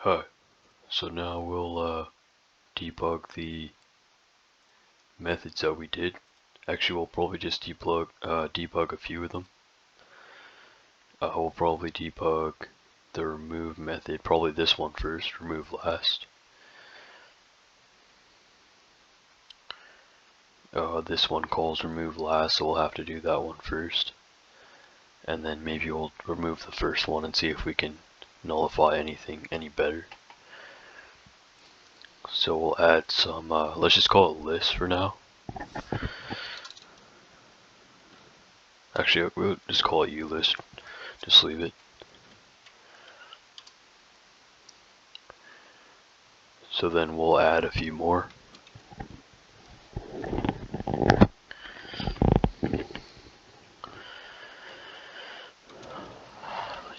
Hi, so now we'll debug the methods that we did. Actually, we'll probably just debug a few of them. We'll probably debug the remove method, probably this one first, remove last. This one calls remove last, so we'll have to do that one first. And then maybe we'll remove the first one and see if we can nullify anything any better. So we'll add some, let's just call it list for now. Actually, we'll just call it ulist, just leave it. So then we'll add a few more.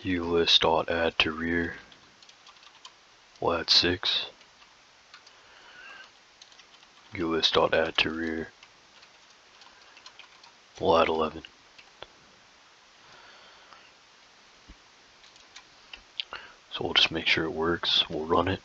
ulist.add to rear, we'll add 6. ulist.add to rear, we'll add 11. So we'll just make sure it works, we'll run it.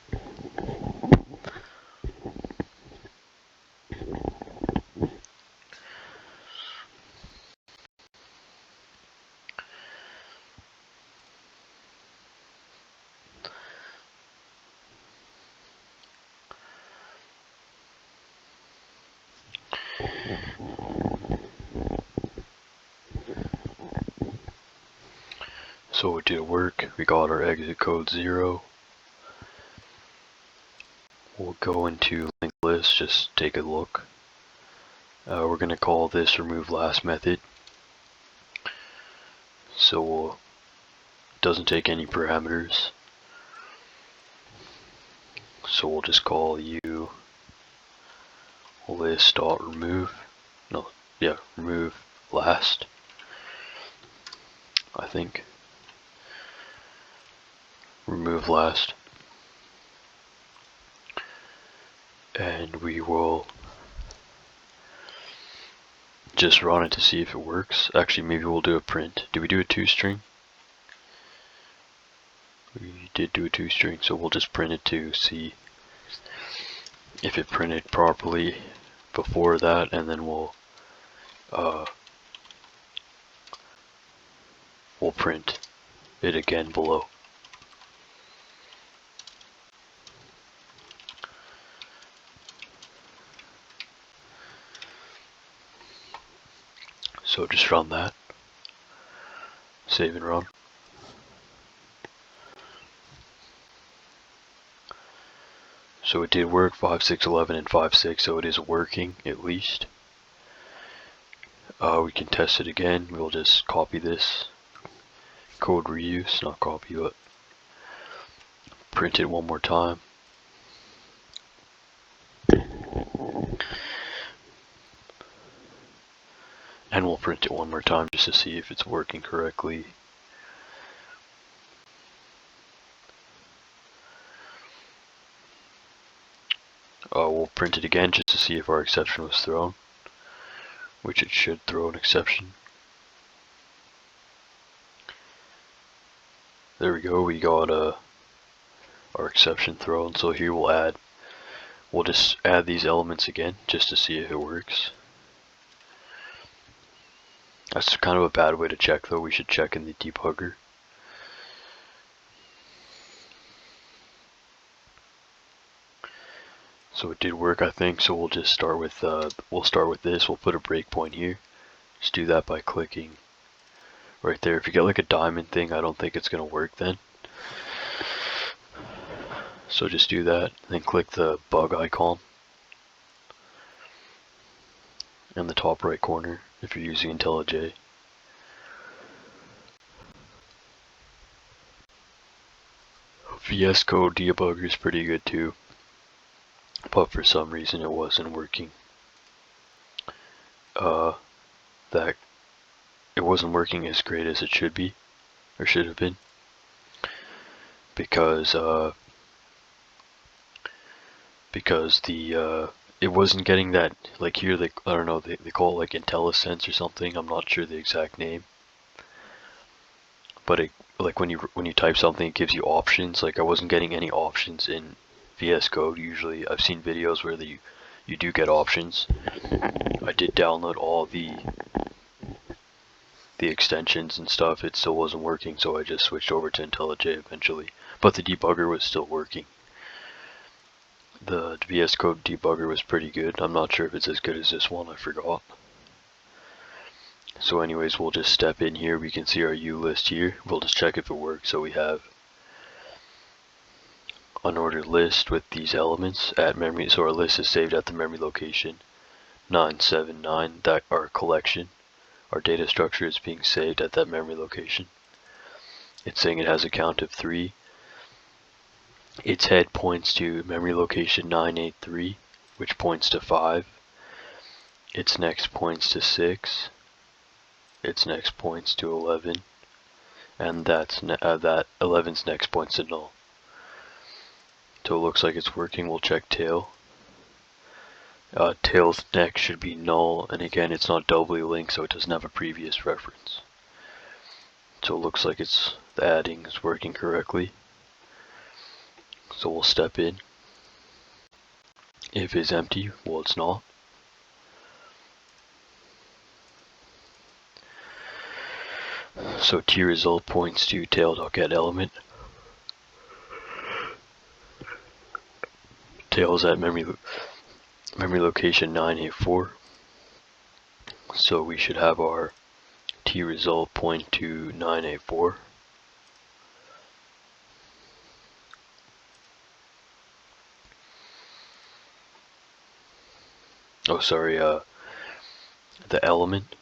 So it did work, we got our exit code 0. We'll go into linked list, just take a look. We're going to call this remove last method. So doesn't take any parameters. So we'll just call u list.remove. Remove last, I think. Remove last. And we will just run it to see if it works. Actually, maybe we'll do a print. Did we do a 2-string? We did do a 2-string, so we'll just print it to see if it printed properly before that, and then we'll print it again below. So just run that, save and run. So it did work, 5, 6, 11, and 5, 6, so it is working at least. We can test it again. We'll just copy this, code reuse, not copy, but print it one more time. And we'll print it one more time just to see if it's working correctly. We'll print it again just to see if our exception was thrown, which it should throw an exception. There we go, we got our exception thrown. So here we'll just add these elements again just to see if it works. That's kind of a bad way to check though, we should check in the debugger. So it did work, I think, so we'll just start with this, we'll put a breakpoint here. Just do that by clicking right there. If you get like a diamond thing, I don't think it's gonna work then. So just do that, then click the bug icon in the top right corner if you're using intellij. VS Code debugger is pretty good too, but for some reason it wasn't working. That it wasn't working as great as it should be, or should have been, because the it wasn't getting that, like here I don't know, they call it like IntelliSense or something, I'm not sure the exact name, but like when you type something, it gives you options. Like I wasn't getting any options in VS Code. Usually, I've seen videos where you do get options. I did download all the extensions and stuff. It still wasn't working, so I just switched over to IntelliJ eventually. But the debugger was still working. The VS Code debugger was pretty good. I'm not sure if it's as good as this one. I forgot. So anyways, we'll just step in here. We can see our U list here. We'll just check if it works. So we have unordered list with these elements at memory. So our list is saved at the memory location 979. That our collection, our data structure is being saved at that memory location. It's saying it has a count of 3. Its head points to memory location 983, which points to 5. Its next points to 6. Its next points to 11, and that 11's next points to null. So it looks like it's working. We'll check tail. Tail's next should be null, and again, it's not doubly linked, so it doesn't have a previous reference. So it looks like the adding is working correctly. So we'll step in. If it's empty, well, it's not. So T result points to tail.getElement. Tail is at memory location 984. So we should have our T result point to 984. Oh, sorry, the element.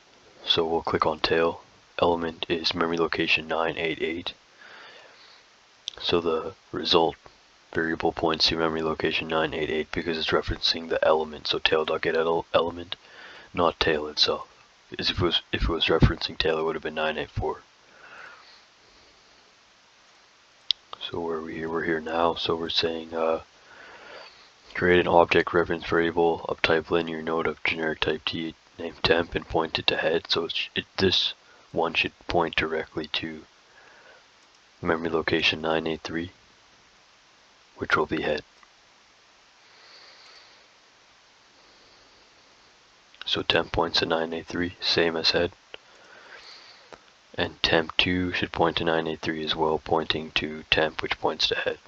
So we'll click on tail. Element is memory location 988. So the result variable points to memory location 988 because it's referencing the element. So tail.getElement, not tail itself. Because if it was referencing tail, it would have been 984. So where are we here? We're here now. So we're saying create an object reference variable of type linear node of generic type T named temp and point it to head. So this one should point directly to memory location 983, which will be head. So temp points to 983, same as head. And temp2 should point to 983 as well, pointing to temp, which points to head.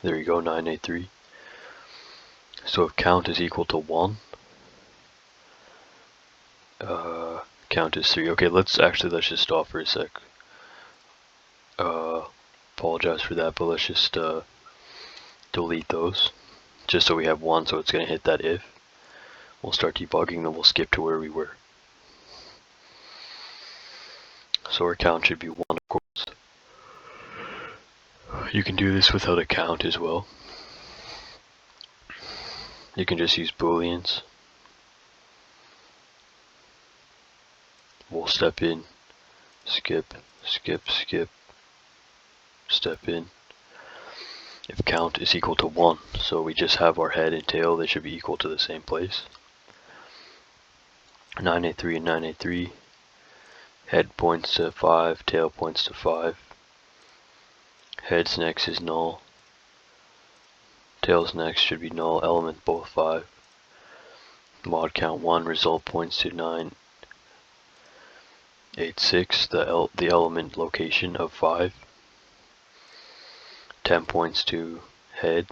There you go, 983. So if count is equal to 1, count is 3. Okay, let's just stop for a sec. Apologize for that, but let's just delete those. Just so we have 1, so it's going to hit that if. We'll start debugging, then we'll skip to where we were. So our count should be 1, of course. You can do this without a count as well. You can just use booleans. We'll step in, skip, skip, skip, step in. If count is equal to 1, so we just have our head and tail, they should be equal to the same place. 983 and 983. Head points to 5, tail points to 5. Head's next is null. Tail's next should be null, element both 5. Mod count 1, result points to 986, the element location of 5. Temp points to head,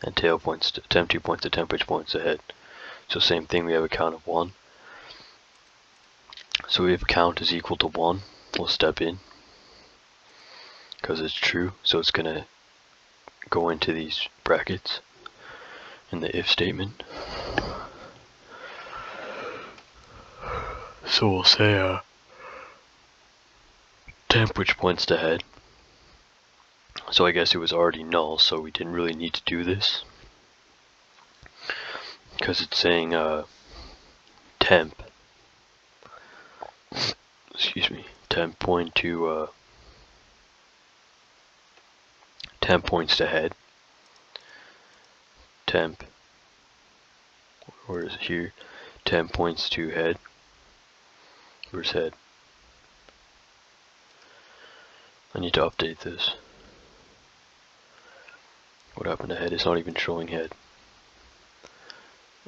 and tail points to temp2 points to temp, which points to head. So same thing, we have a count of 1. So if count is equal to 1, we'll step in because it's true. So it's gonna go into these brackets in the if statement. So we'll say temp, which points to head. So I guess it was already null, so we didn't really need to do this because it's saying temp. Excuse me. Temp points to head. Temp. Where is it here? Temp points to head. Where's head? I need to update this. What happened to head? It's not even showing head.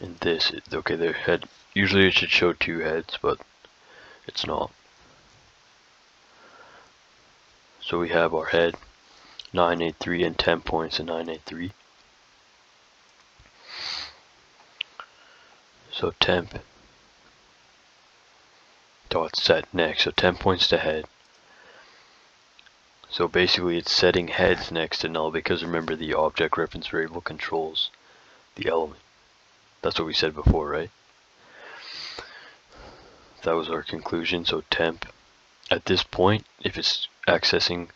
In this, okay, their head. Usually it should show 2 heads, but it's not. So we have our head, 983 and 10 points in 983. So temp dot set next. So 10 points to head. So basically it's setting heads next to null because remember the object reference variable controls the element. That's what we said before, right? That was our conclusion. So temp at this point, if it's accessing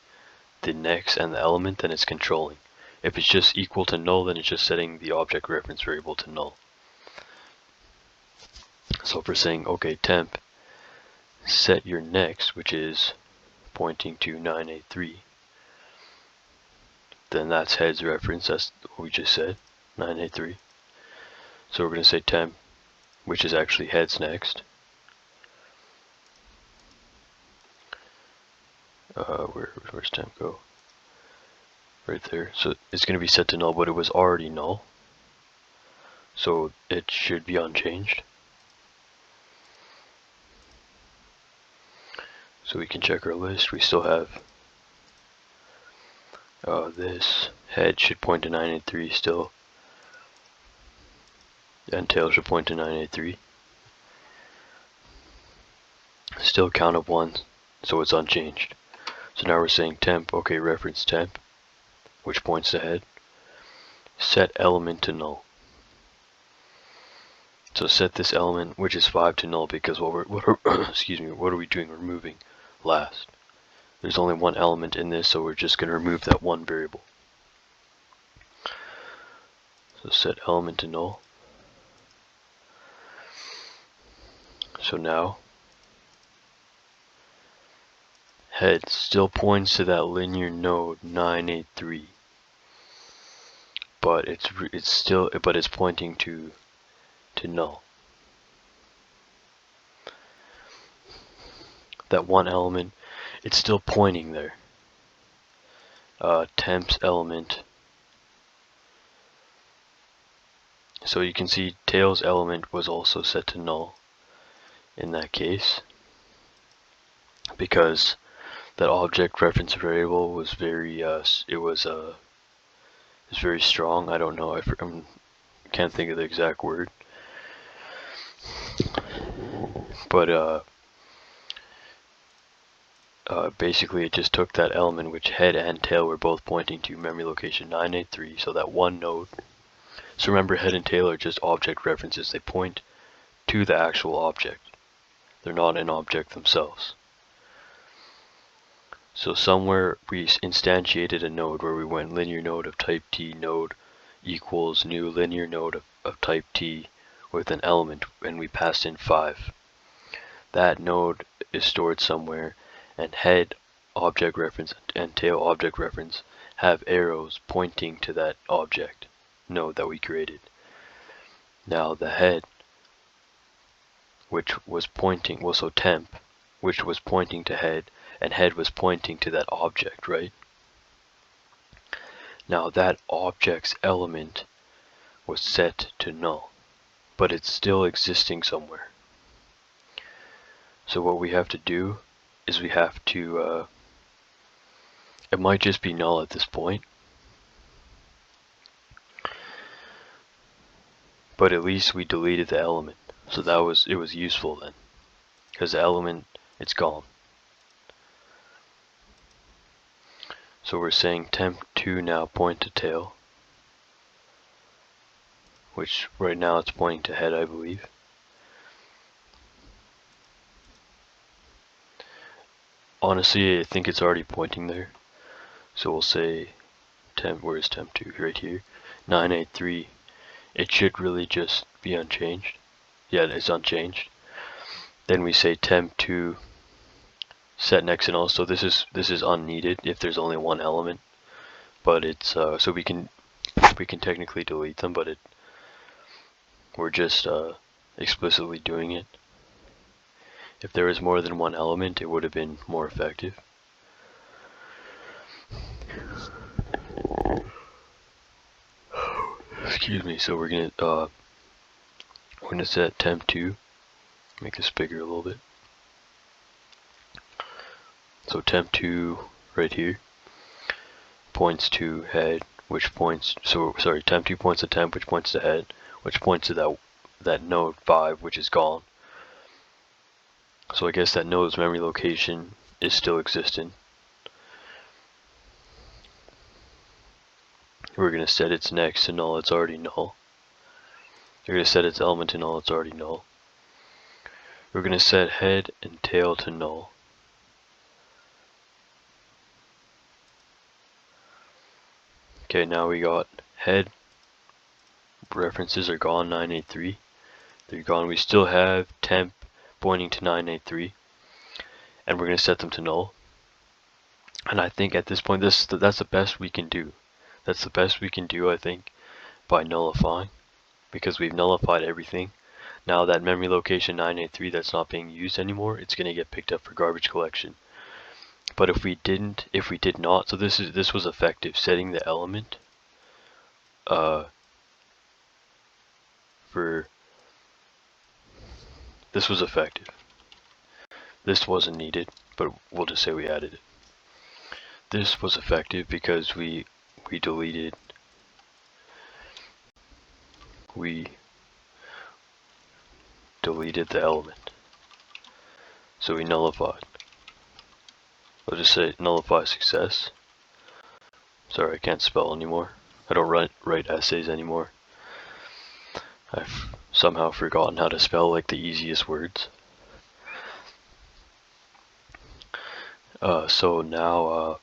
the next and the element, then it's controlling. If it's just equal to null, then it's just setting the object reference variable to null. So if we're saying, okay, temp set your next, which is pointing to 983, then that's head's reference. That's what we just said, 983. So we're going to say temp, which is actually head's next. Where's temp go? Right there. So it's going to be set to null, but it was already null. So it should be unchanged. So we can check our list. We still have this head should point to 983 still. And tail should point to 983. Still count of 1, so it's unchanged. So now we're saying temp, okay, reference temp, which points to head. Set element to null. So set this element, which is 5, to null because what are we doing? We're moving last. There's only one element in this, so we're just going to remove that one variable. So set element to null. So now head still points to that linear node 983, but it's pointing to null. That one element, it's still pointing there. Temp's element. So you can see tail's element was also set to null in that case, because that object reference variable was very very strong. I don't know. I can't think of the exact word, but basically it just took that element which head and tail were both pointing to memory location 983, so that one node. So remember, head and tail are just object references. They point to the actual object. They're not an object themselves. So somewhere we instantiated a node where we went linear node of type T node equals new linear node of type T with an element, and we passed in 5. That node is stored somewhere, and head object reference and tail object reference have arrows pointing to that object node that we created. Now the head, which was pointing, well, so temp, which was pointing to head, and head was pointing to that object, right? Now that object's element was set to null, but it's still existing somewhere. So what we have to do is we have to, it might just be null at this point, but at least we deleted the element. So it was useful then, because the element, it's gone. So we're saying temp2 now point to tail, which right now it's pointing to head, I believe. Honestly, I think it's already pointing there. So we'll say temp, where is temp2? Right here. 983. It should really just be unchanged. Yeah, it's unchanged. Then we say temp2 set next and all. So this is unneeded if there's only one element. But it's so we can technically delete them, but we're just explicitly doing it. If there was more than one element, it would have been more effective. Excuse me. So we're gonna set temp2. Make this bigger a little bit. So temp2 right here points to head, which points. So sorry, temp2 points to temp, which points to head, which points to that node 5, which is gone. So I guess that node's memory location is still existing. We're going to set its next to null, it's already null. We're going to set its element to null, it's already null. We're going to set head and tail to null. Okay, now we got head references are gone, 983. They're gone. We still have temp pointing to 983. And we're going to set them to null. And I think at this point, that's the best we can do. That's the best we can do, I think, by nullifying, because we've nullified everything. Now that memory location 983 that's not being used anymore, it's going to get picked up for garbage collection. But if we did not, so this was effective, setting the element this was effective. This wasn't needed, but we'll just say we added it. This was effective because we deleted the element. So we nullified. I'll just say nullify success. Sorry, I can't spell anymore. I don't write essays anymore. I've somehow forgotten how to spell like the easiest words. So now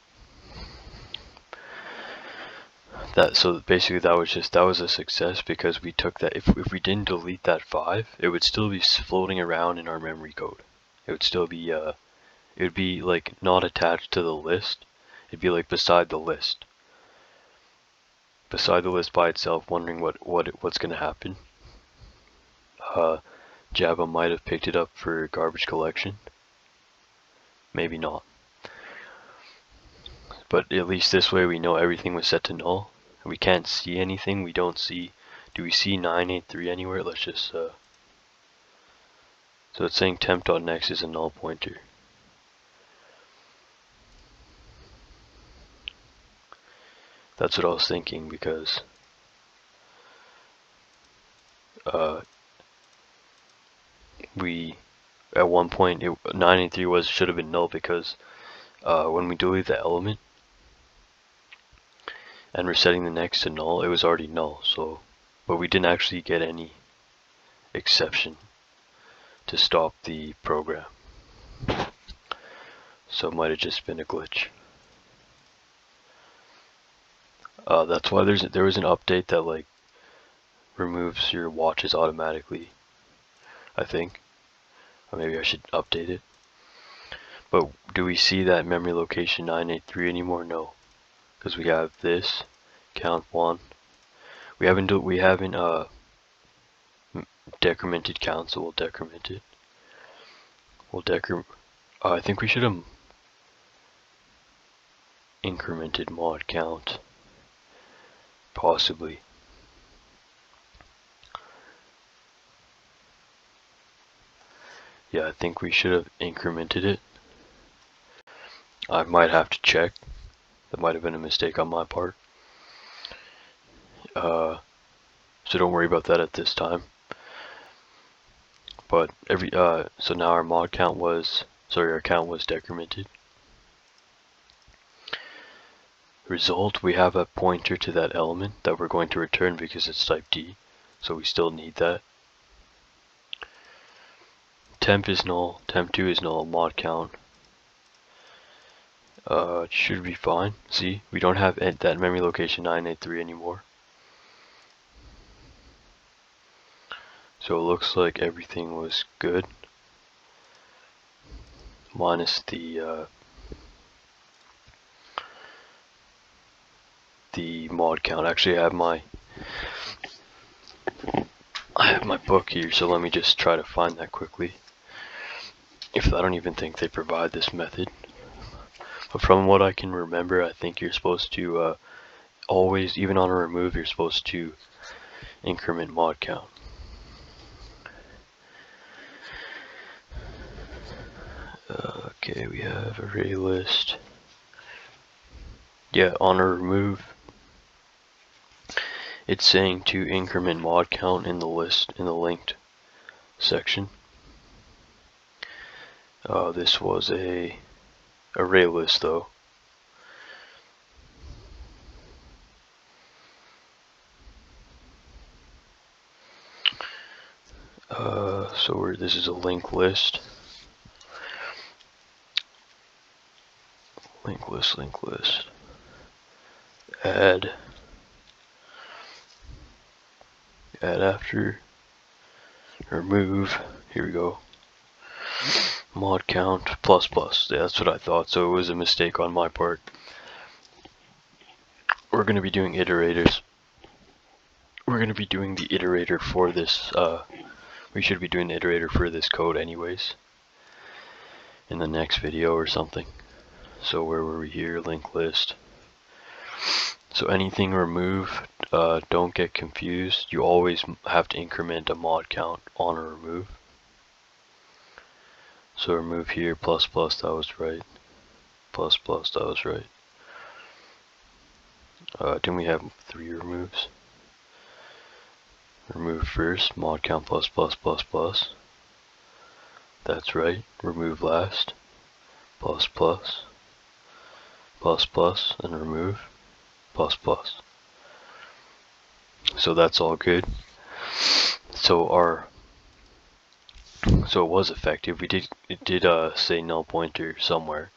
so basically that was a success, because we took that. If we didn't delete that 5, it would still be floating around in our memory code. It would still be it would be like not attached to the list. It'd be like beside the list. Beside the list by itself, wondering what's gonna happen. Java might have picked it up for garbage collection. Maybe not. But at least this way we know everything was set to null. We can't see anything. We don't see. Do we see 983 anywhere? Let's just. So it's saying temp.next is a null pointer. That's what I was thinking, because we at one point 983 should have been null, because when we delete the element and we're setting the next to null, it was already null. So, but we didn't actually get any exception to stop the program. So it might have just been a glitch. That's why there was an update that like removes your watches automatically, I think. Or maybe I should update it. But do we see that memory location 983 anymore? No, because we have this count 1. We haven't decremented count, so we'll decrement it. I think we should have incremented mod count, possibly. Yeah, I think we should have incremented it. I might have to check. That might have been a mistake on my part. So don't worry about that at this time. But so now our count was decremented. Result, we have a pointer to that element that we're going to return because it's type D, so we still need that. Temp is null, temp2 is null, mod count. It should be fine. See, we don't have that memory location 983 anymore. So it looks like everything was good, minus the mod count. Actually, I have my book here, so let me just try to find that quickly. I don't even think they provide this method. But from what I can remember, I think you're supposed to always, even on a remove, you're supposed to increment mod count. Okay, we have array list. Yeah, on a remove, it's saying to increment mod count in the list, in the linked section. This was a array list though. So this is a linked list. Linked list. Add after remove. Here we go. Mod count plus. Yeah, that's what I thought. So it was a mistake on my part. We're going to be doing iterators. We're going to be doing the iterator for this. We should be doing the iterator for this code anyways, in the next video or something. So where were we here? Linked list. So anything remove, don't get confused. You always have to increment a mod count on a remove. So remove here plus, that was right. Plus, that was right. Didn't we have 3 removes? Remove first, mod count plus. That's right. Remove last. Plus, and remove. Plus. So that's all good. So it was effective. It did say null pointer somewhere,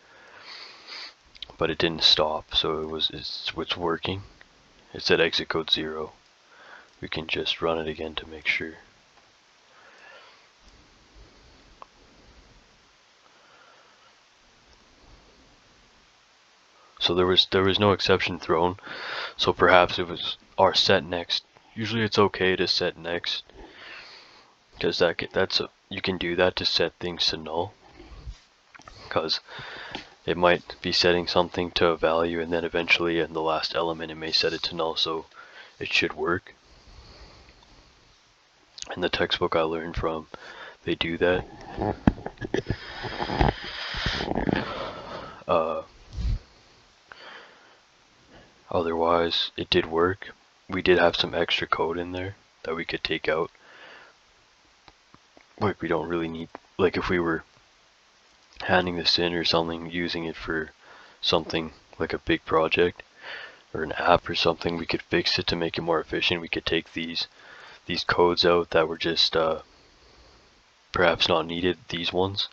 but it didn't stop. So it's working. It said exit code 0. We can just run it again to make sure. So there was no exception thrown. So perhaps it was our set next. Usually it's okay to set next, because you can do that to set things to null. Because it might be setting something to a value, and then eventually in the last element it may set it to null. So it should work. In the textbook I learned from, they do that. Otherwise, it did work. We did have some extra code in there that we could take out. Like we don't really need, like if we were handing this in or something, using it for something like a big project or an app or something, we could fix it to make it more efficient. We could take these codes out that were just perhaps not needed, these ones,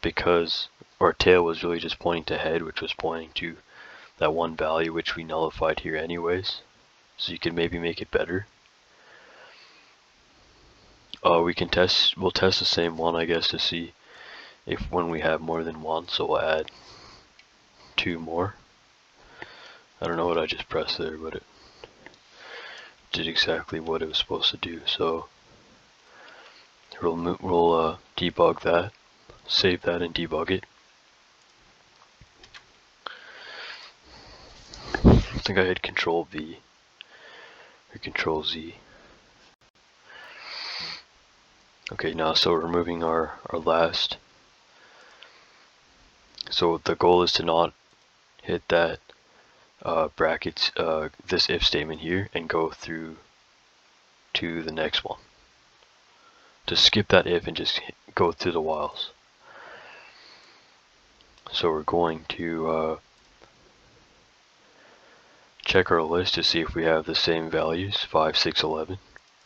because our tail was really just pointing to head, which was pointing to that one value which we nullified here anyways. So you can maybe make it better. We'll test the same one, I guess, to see if when we have more than one. So we'll add 2 more. I don't know what I just pressed there, but it did exactly what it was supposed to do. So we'll debug that, save that and debug it. I think I hit Control V or Control Z. Okay, now so we're removing our last. So the goal is to not hit that brackets, this if statement here, and go through to the next one. To skip that if and just go through the whiles. So we're going to check our list to see if we have the same values, 5, 6, 11.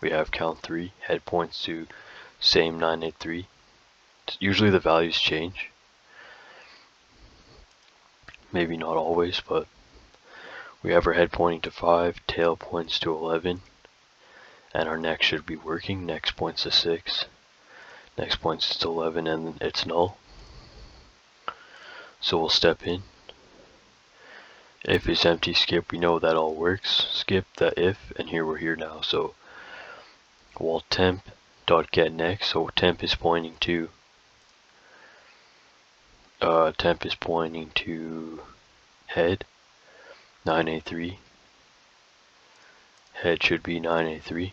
We have count 3, head points to same 9, 8, 3. Usually the values change. Maybe not always, but we have our head pointing to 5, tail points to 11, and our next should be working. Next points to 6, next points to 11, and it's null. So we'll step in. If is empty, skip, we know that all works. Skip the if, and here we're here now. So wall temp dot get next. So temp is pointing to temp is pointing to head 9A3. Head should be 9A3.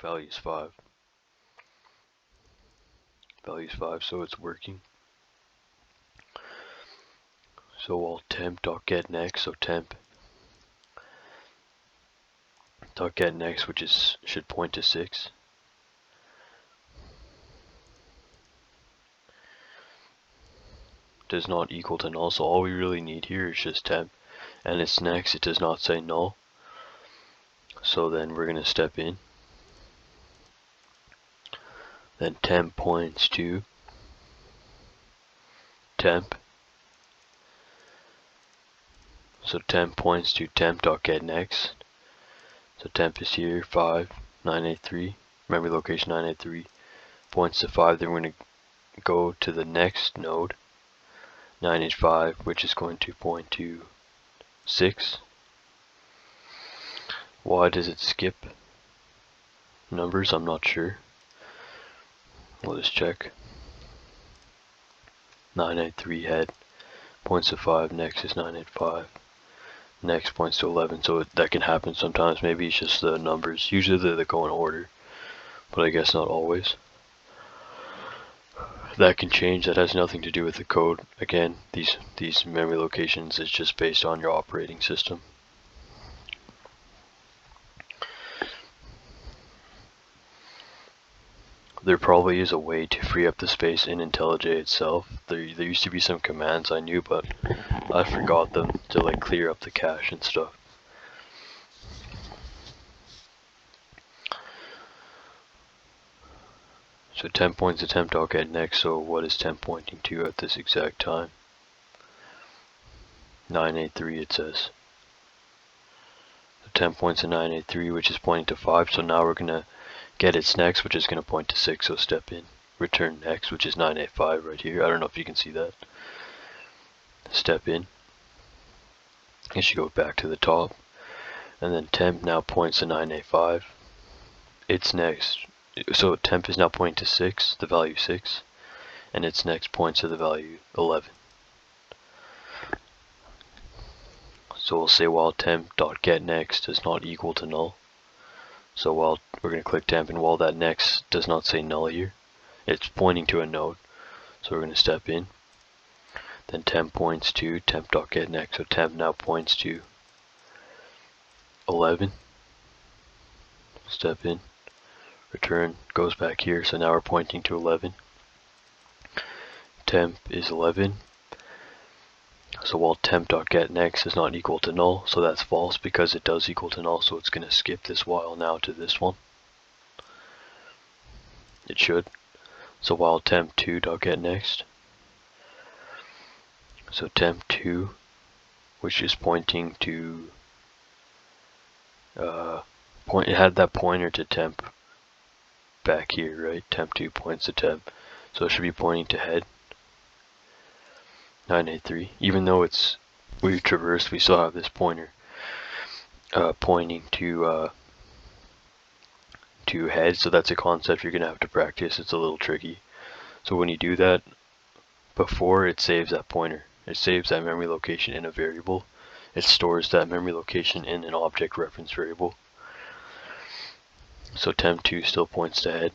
Value is 5. Value is 5, so it's working. So while temp.get next, so temp.get next, which should point to 6. Does not equal to null, so all we really need here is just temp, and it's next, it does not say null. So then we're going to step in. Then temp points to temp. So temp points to temp.getNext. So temp is here, 5, 983, memory location 983, points to 5, then we're going to go to the next node, 985, which is going to point to 6. Why does it skip numbers? I'm not sure. We'll just check. 983 head points to 5, next is 985. Next points to 11, so that can happen sometimes. Maybe it's just the numbers. Usually they go in order, but I guess not always. That can change. That has nothing to do with the code. Again, these memory locations is just based on your operating system. There probably is a way to free up the space in IntelliJ itself. There used to be some commands I knew, but I forgot them to like clear up the cache and stuff. So temp points to temp.get next, so what is temp pointing to at this exact time? 983 it says. So temp points to 983, which is pointing to 5, so now we're going to get its next, which is going to point to 6, so step in. Return next, which is 985 right here. I don't know if you can see that. Step in. It should go back to the top. And then temp now points to 985. It's next. So temp is now pointing to 6, the value 6, and its next points to the value 11. So we'll say while temp.getNext is not equal to null. So while we're going to click temp, and while that next does not say null here, it's pointing to a node. So we're going to step in. Then temp points to temp.getNext. So temp now points to 11. Step in. Return goes back here, so now we're pointing to 11. Temp is 11. So while temp.getNext is not equal to null, so that's false because it does equal to null, so it's going to skip this while now to this one. It should. So while temp2.getNext, so temp2, which is pointing to it had that pointer to temp back here, right? Temp2 points to temp, so it should be pointing to head 983. Even though we've traversed, we still have this pointer pointing to head, so that's a concept you're gonna have to practice. It's a little tricky. So when you do that, before it saves that pointer, it saves that memory location in a variable. It stores that memory location in an object reference variable. So temp2 still points to head.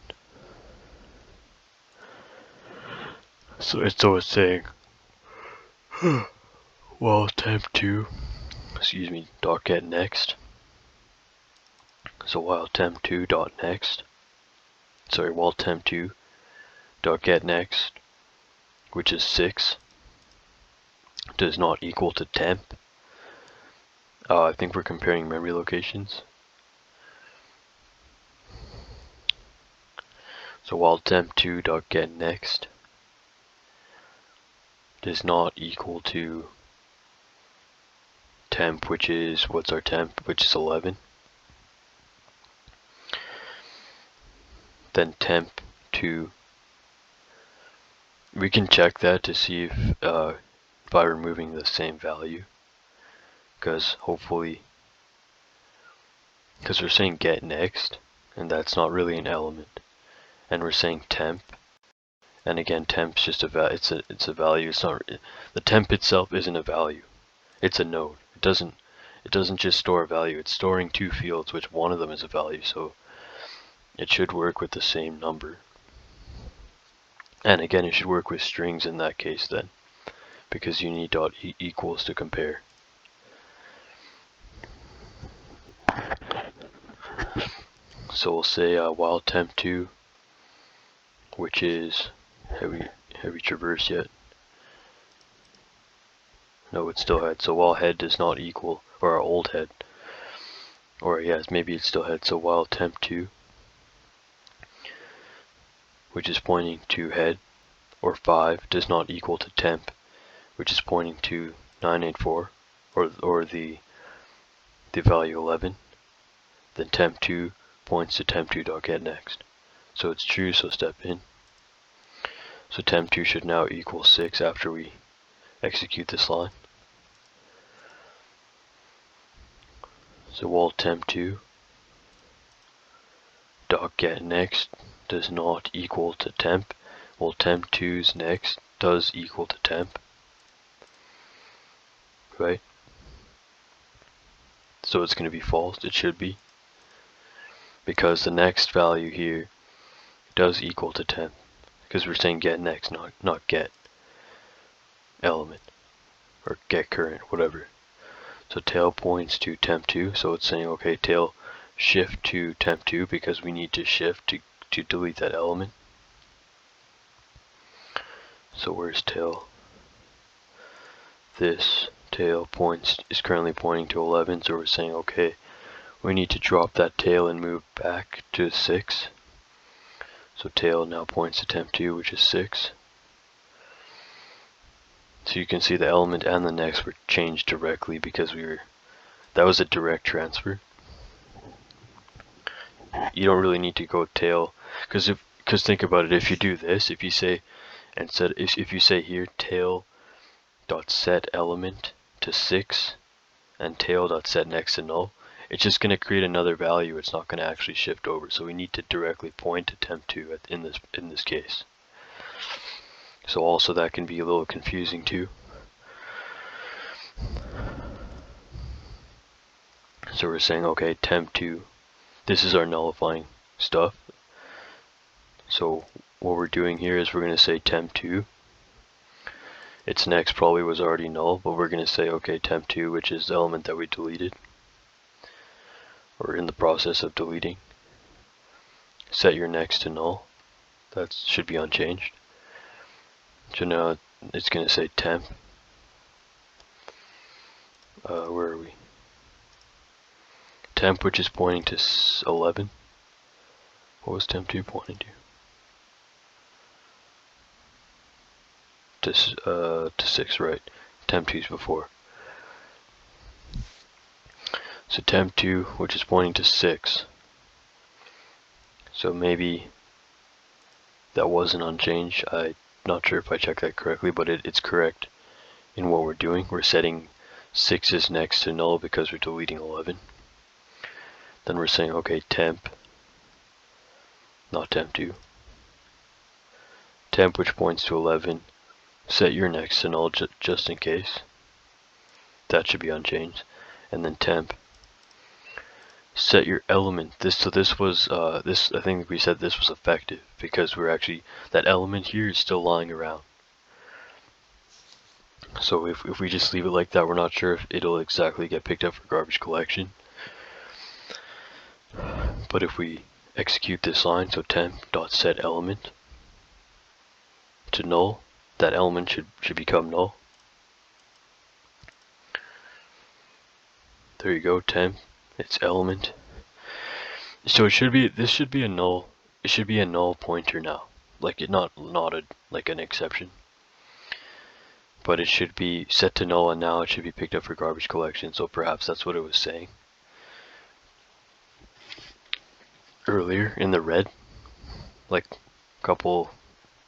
So it's saying, well, temp2, dot get next. So while temp2 dot next, while temp2 dot get next, which is 6, does not equal to temp. I think we're comparing memory locations. So while temp2 dot get next does not equal to temp, which is, what's our temp, which is 11, then temp2, we can check that to see if by removing the same value, because hopefully, because we're saying get next, and that's not really an element, and we're saying temp, and again temp's just it's a value. It's not, the temp itself isn't a value, it's a node. It doesn't just store a value, it's storing two fields, which one of them is a value, so it should work with the same number. And again, it should work with strings in that case then, because you need dot equals to compare. So we'll say while temp2, which is, have we traversed yet? No, it's still head. So while head does not equal, or our old head, or yes, maybe it's still head. So while temp2, which is pointing to head, or 5 does not equal to temp, which is pointing to 984, or the value 11, then temp2 points to temp2.getNext. So it's true, so step in. So temp2 should now equal 6 after we execute this line. So while temp2 dot get next does not equal to temp, well, temp2's next does equal to temp, right? So it's going to be false. It should be, because the next value here does equal to temp, because we're saying get next, not get element or get current, whatever. So tail points to temp2, so it's saying, okay, tail shift to temp2 because we need to shift to delete that element. So where's tail? This tail is currently pointing to 11, so we're saying, okay, we need to drop that tail and move back to 6. So tail now points to temp2, which is 6. So you can see the element and the next were changed directly because that was a direct transfer. You don't really need to go tail, because think about it, if you do this, if you say if you say here tail dot set element to 6 and tail dot set next to null, it's just going to create another value. It's not going to actually shift over. So we need to directly point to temp2 in this case. So also that can be a little confusing too. So we're saying, okay, temp2, this is our nullifying stuff. So what we're doing here is we're going to say temp2. Its next probably was already null, but we're going to say, okay, temp2, which is the element that we deleted, or in the process of deleting. Set your next to null. That should be unchanged. So now it's going to say temp. Where are we? Temp, which is pointing to 11. What was temp2 pointing to? To 6, right? Temp2's before. So temp2, which is pointing to 6. So maybe that wasn't unchanged. I'm not sure if I checked that correctly, but it's correct in what we're doing. We're setting 6's next to null because we're deleting 11. Then we're saying, okay, temp, not temp2. Temp, which points to 11, set your next to null just in case. That should be unchanged. And then temp, set your element. This was this, I think we said this was effective because we're actually, that element here is still lying around. So if we just leave it like that, we're not sure if it'll exactly get picked up for garbage collection. But if we execute this line, so temp.set element to null, that element should become null. There you go, temp, it's element. So this should be a null. It should be a null pointer now, like not like an exception. But it should be set to null, and now it should be picked up for garbage collection. So perhaps that's what it was saying earlier in the red, like a couple,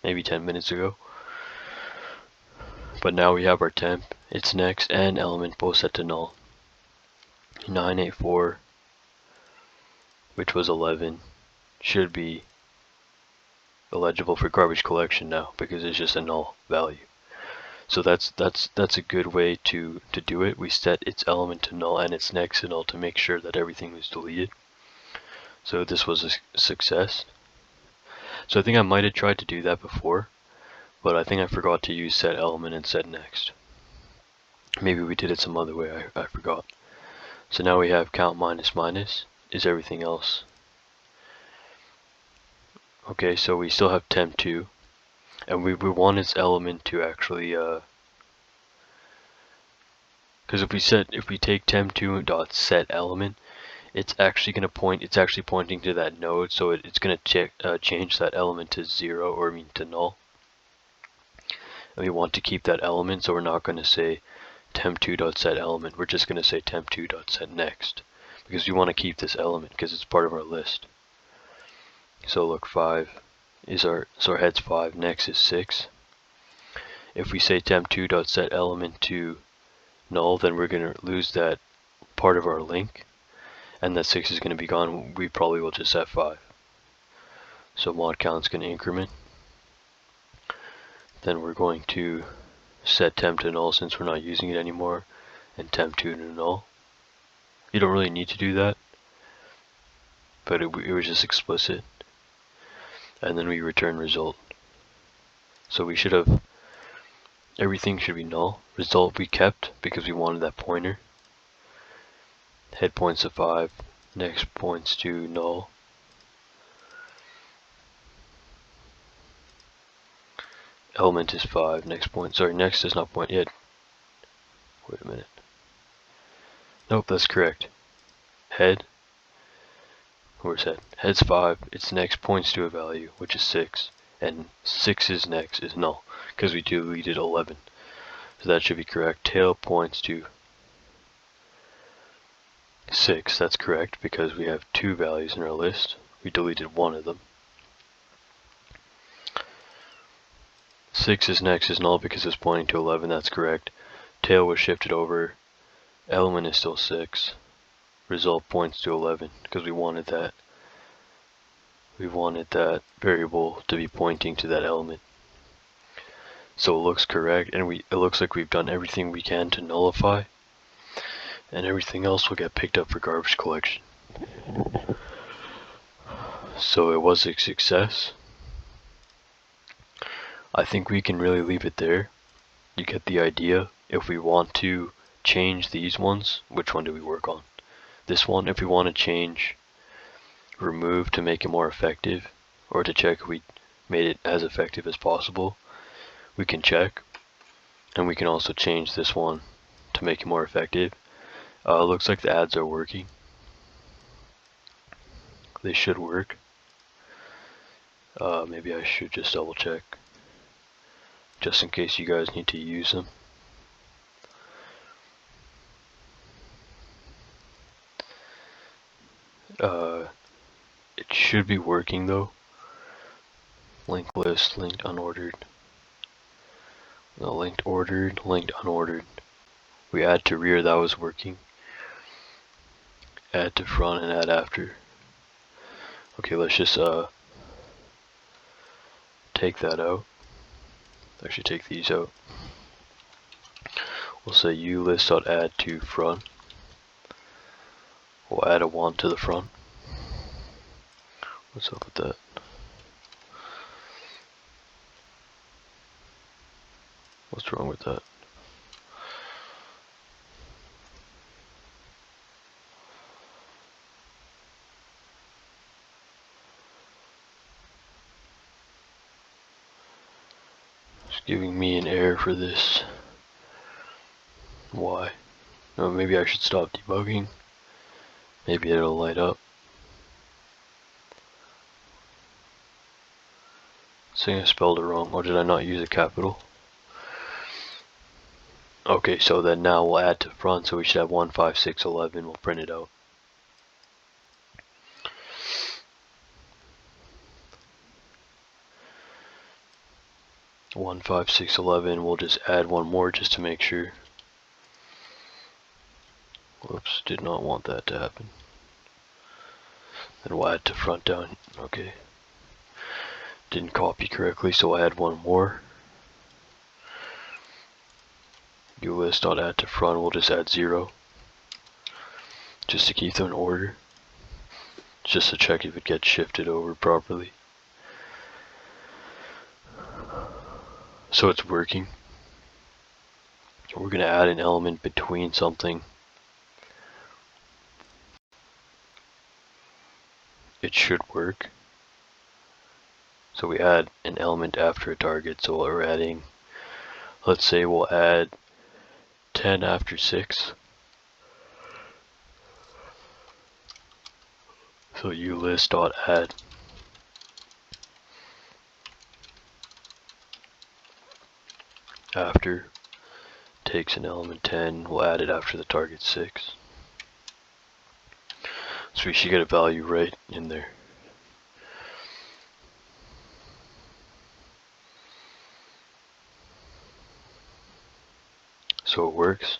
maybe 10 minutes ago. But now we have our temp, its next, and element both set to null. 984, which was 11, should be eligible for garbage collection now because it's just a null value. So that's a good way to do it. We set its element to null and its next to null to make sure that everything was deleted. So this was a success. So I think I might have tried to do that before, but I think I forgot to use set element and set next. Maybe we did it some other way, I forgot. So now we have count minus minus is everything else. Okay, so we still have temp2, and we want its element to actually, because if we take temp2 dot set element, it's actually pointing to that node, so it's going to change that element to 0, or I mean to null. And we want to keep that element, so we're not going to say temp2.set element, we're just going to say temp2.set next, because we want to keep this element because it's part of our list. So look, 5 is our head's 5, next is 6. If we say temp2.set element to null, then we're going to lose that part of our link, and that 6 is going to be gone. We probably will just set 5. So mod count's going to increment. Then we're going to set temp to null since we're not using it anymore, and temp2 to null. You don't really need to do that, but it was just explicit. And then we return result. So we should have, everything should be null. Result we kept because we wanted that pointer. Head points to 5, next points to null. Element is 5, next does not point yet. Wait a minute. Nope, that's correct. Head, where's head? Head's 5, its next points to a value, which is 6, and 6's next is null, because we deleted 11. So that should be correct. Tail points to 6, that's correct, because we have 2 values in our list. We deleted one of them. 6's next is null because it's pointing to 11, that's correct. Tail was shifted over, element is still 6. Result points to 11 because we wanted that variable to be pointing to that element. So it looks correct, and it looks like we've done everything we can to nullify, and everything else will get picked up for garbage collection. So it was a success. I think we can really leave it there. You get the idea. If we want to change these ones, which one do we work on? This one. If we want to change remove to make it more effective, or to check if we made it as effective as possible, we can check. And we can also change this one to make it more effective. Looks like the ads are working. They should work. Maybe I should just double check, just in case you guys need to use them. It should be working though. Linked list, linked unordered. No, linked ordered, linked unordered. We add to rear, that was working. Add to front and add after. Okay, let's just take that out. Actually take these out. We'll say ulist.add to front. We'll add a 1 to the front. What's up with that? What's wrong with that? It's giving me an error for this. Why? No, maybe I should stop debugging. Maybe it'll light up. Saying I spelled it wrong, or did I not use a capital? Okay, so then now we'll add to front, so we should have 1, 5, 6, 11. We'll print it out. One, 5, 6, 11. We'll just add one more just to make sure. Whoops, did not want that to happen. Then we'll add to front down. Okay. Didn't copy correctly, so I add one more. ulist.add to front, we'll just add 0. Just to keep them in order. Just to check if it gets shifted over properly. So it's working. We're going to add an element between something. It should work. So we add an element after a target, so we're adding, let's say we'll add 10 after 6. So ulist.add after takes an element 10, we'll add it after the target 6. So we should get a value right in there. So it works.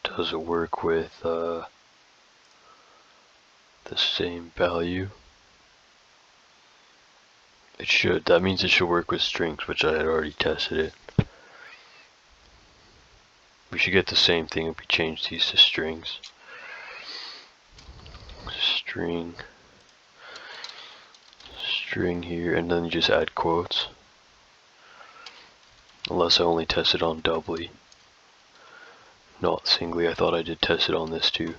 Does it work with the same value? It should. That means it should work with strings, which I had already tested it. We should get the same thing if we change these to strings. String here, and then you just add quotes. Unless I only tested on doubly, not singly. I thought I did test it on this too.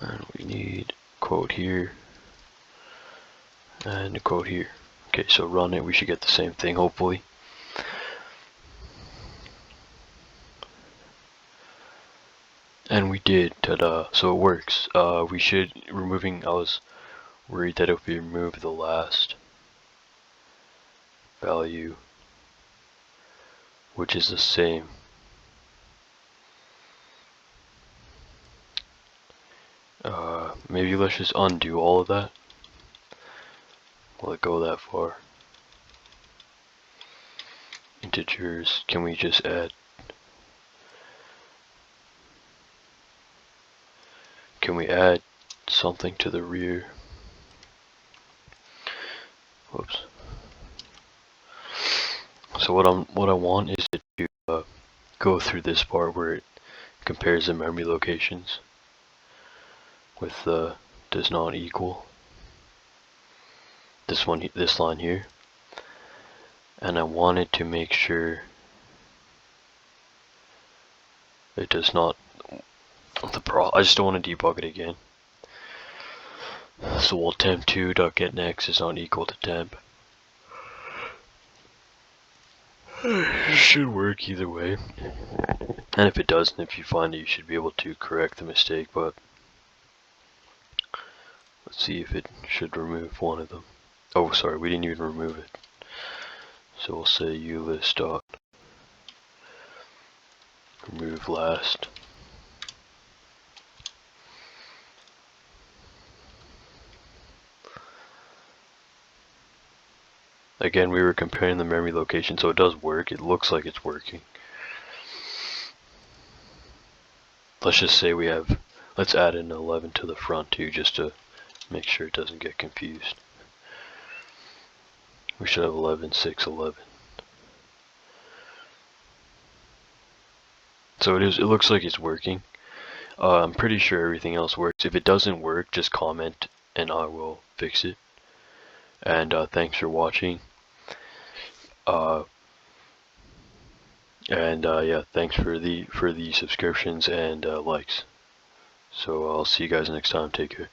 And we need a quote here and a quote here. Okay, so run it. We should get the same thing, hopefully. And we did, ta-da, so it works. We should, I was worried that if we remove the last value, which is the same, maybe let's just undo all of that. Will it go that far? Integers, can we just add? Can we add something to the rear? Whoops. So what I want is to go through this part where it compares the memory locations with the does not equal. This line here, and I wanted to make sure it does not. I just don't want to debug it again. So we'll temp2.getNext is not equal to temp. It should work either way. And if it doesn't, if you find it, you should be able to correct the mistake, but let's see if it should remove one of them. Oh, sorry, we didn't even remove it. So we'll say ulist.remove last. Again, we were comparing the memory location, so it does work. It looks like it's working. Let's just say let's add an 11 to the front too, just to make sure it doesn't get confused. We should have 11, 6, 11. So it looks like it's working. I'm pretty sure everything else works. If it doesn't work, just comment and I will fix it. And thanks for watching. Yeah, thanks for the subscriptions and likes. So I'll see you guys next time. Take care.